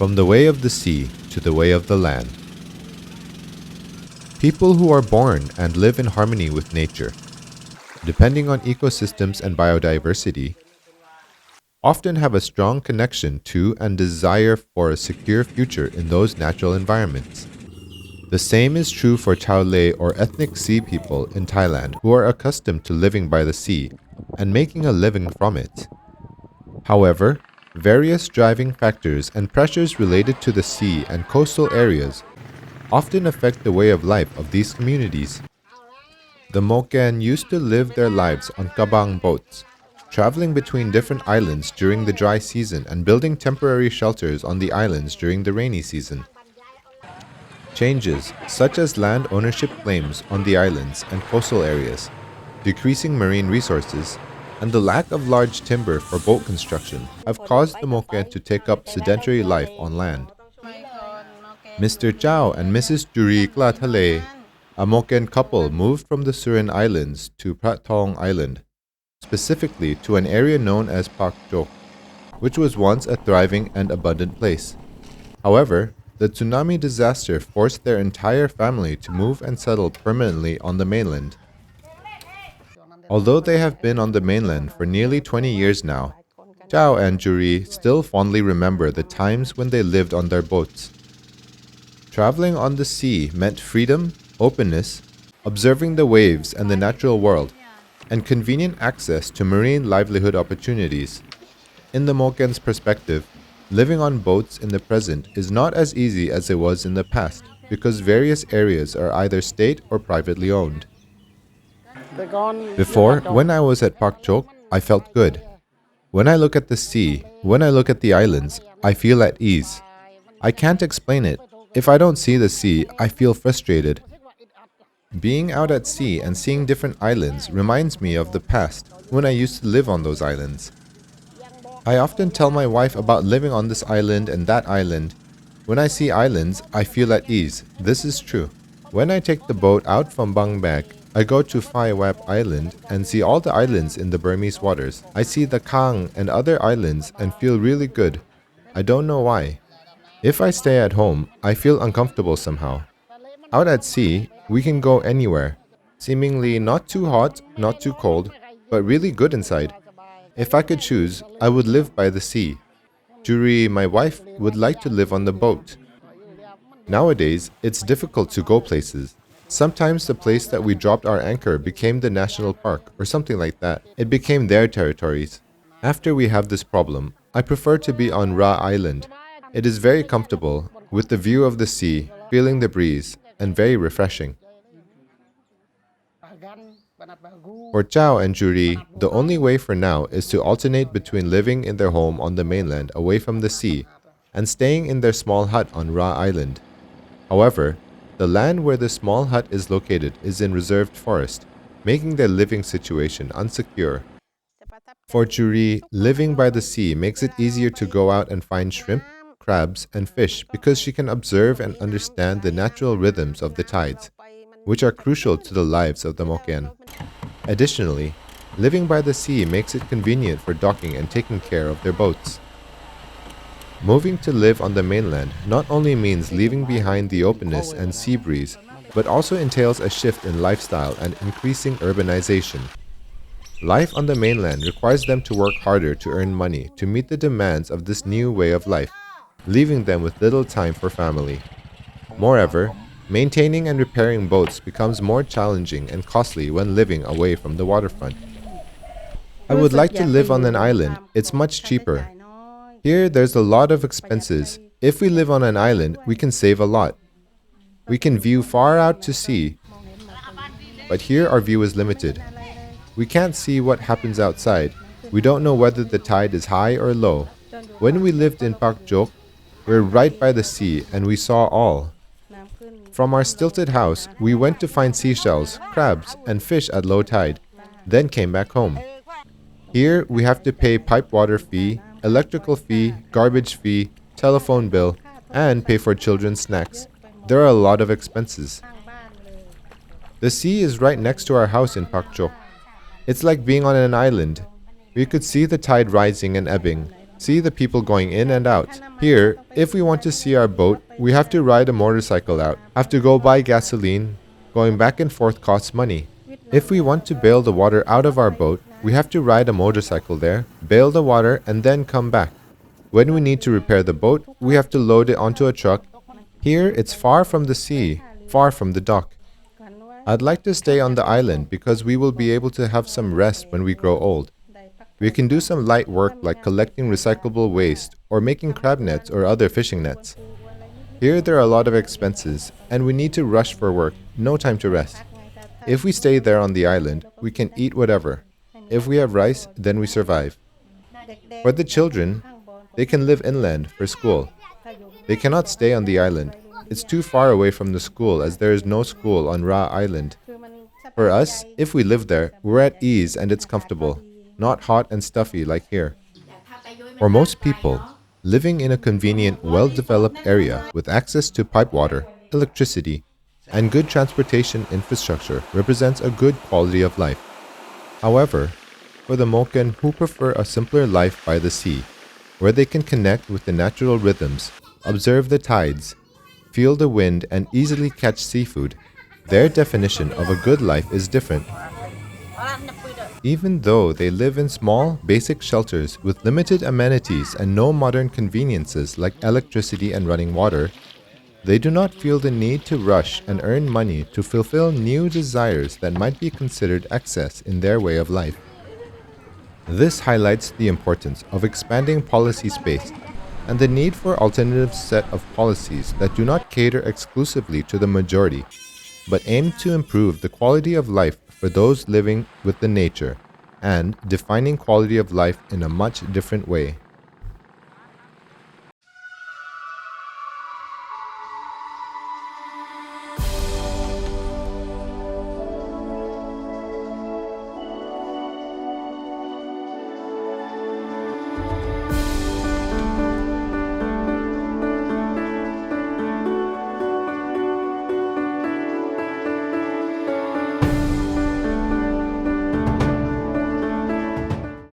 From the way of the sea to the way of the land. People who are born and live in harmony with nature, depending on ecosystems and biodiversity, often have a strong connection to and desire for a secure future in those natural environments. The same is true for Chao Lei or ethnic sea people in Thailand who are accustomed to living by the sea and making a living from it. However, various driving factors and pressures related to the sea and coastal areas often affect the way of life of these communities. The Moken used to live their lives on kabang boats, traveling between different islands during the dry season and building temporary shelters on the islands during the rainy season. Changes, such as land ownership claims on the islands and coastal areas, decreasing marine resources, and the lack of large timber for boat construction have caused the Moken to take up sedentary life on land. Mr. Chow and Mrs. Juri Klathale, a Moken couple, moved from the Surin Islands to Pratong Island, specifically to an area known as Pak Chok, which was once a thriving and abundant place. However, the tsunami disaster forced their entire family to move and settle permanently on the mainland. Although they have been on the mainland for nearly 20 years now, Chow and Juri still fondly remember the times when they lived on their boats. Traveling on the sea meant freedom, openness, observing the waves and the natural world, and convenient access to marine livelihood opportunities. In the Moken's perspective, living on boats in the present is not as easy as it was in the past because various areas are either state or privately owned. Before, when I was at Pak Chok, I felt good. When I look at the sea, when I look at the islands, I feel at ease. I can't explain it. If I don't see the sea, I feel frustrated. Being out at sea and seeing different islands reminds me of the past, when I used to live on those islands. I often tell my wife about living on this island and that island. When I see islands, I feel at ease. This is true. When I take the boat out from Bang Bak, I go to Phai Wap Island and see all the islands in the Burmese waters. I see the Kang and other islands and feel really good. I don't know why. If I stay at home, I feel uncomfortable somehow. Out at sea, we can go anywhere. Seemingly not too hot, not too cold, but really good inside. If I could choose, I would live by the sea. Juri, my wife, would like to live on the boat. Nowadays, it's difficult to go places. Sometimes the place that we dropped our anchor became the national park or something like that. It became their territories. After we have this problem, I prefer to be on Ra Island. It is very comfortable, with the view of the sea, feeling the breeze, and very refreshing. For Chow and Juri, the only way for now is to alternate between living in their home on the mainland away from the sea and staying in their small hut on Ra Island. However, the land where the small hut is located is in reserved forest, making their living situation unsecure. For Juri, living by the sea makes it easier to go out and find shrimp, crabs, and fish because she can observe and understand the natural rhythms of the tides, which are crucial to the lives of the Moken. Additionally, living by the sea makes it convenient for docking and taking care of their boats. Moving to live on the mainland not only means leaving behind the openness and sea breeze, but also entails a shift in lifestyle and increasing urbanization. Life on the mainland requires them to work harder to earn money to meet the demands of this new way of life, leaving them with little time for family. Moreover, maintaining and repairing boats becomes more challenging and costly when living away from the waterfront. I would like to live on an island. It's much cheaper. Here, there's a lot of expenses. If we live on an island, we can save a lot. We can view far out to sea, but here our view is limited. We can't see what happens outside. We don't know whether the tide is high or low. When we lived in Pak Chok, we're right by the sea and we saw all. From our stilted house, we went to find seashells, crabs, and fish at low tide, then came back home. Here, we have to pay pipe water fee, electrical fee, garbage fee, telephone bill, and pay for children's snacks. There are a lot of expenses. The sea is right next to our house in Pak Chok. It's like being on an island. We could see the tide rising and ebbing. See the people going in and out. Here, if we want to see our boat, we have to ride a motorcycle out, have to go buy gasoline. Going back and forth costs money. If we want to bail the water out of our boat, we have to ride a motorcycle there, bail the water, and then come back. When we need to repair the boat, we have to load it onto a truck. Here, it's far from the sea, far from the dock. I'd like to stay on the island because we will be able to have some rest when we grow old. We can do some light work like collecting recyclable waste or making crab nets or other fishing nets. Here there are a lot of expenses and we need to rush for work, no time to rest. If we stay there on the island, we can eat whatever. If we have rice, then we survive. For the children, they can live inland for school. They cannot stay on the island. It's too far away from the school as there is no school on Ra Island. For us, if we live there, we're at ease and it's comfortable, not hot and stuffy like here. For most people, living in a convenient, well-developed area with access to pipe water, electricity, and good transportation infrastructure represents a good quality of life. However, for the Moken who prefer a simpler life by the sea, where they can connect with the natural rhythms, observe the tides, feel the wind, and easily catch seafood, their definition of a good life is different. Even though they live in small, basic shelters with limited amenities and no modern conveniences like electricity and running water, they do not feel the need to rush and earn money to fulfill new desires that might be considered excess in their way of life. This highlights the importance of expanding policy space and the need for alternative set of policies that do not cater exclusively to the majority, but aim to improve the quality of life for those living with the nature and defining quality of life in a much different way.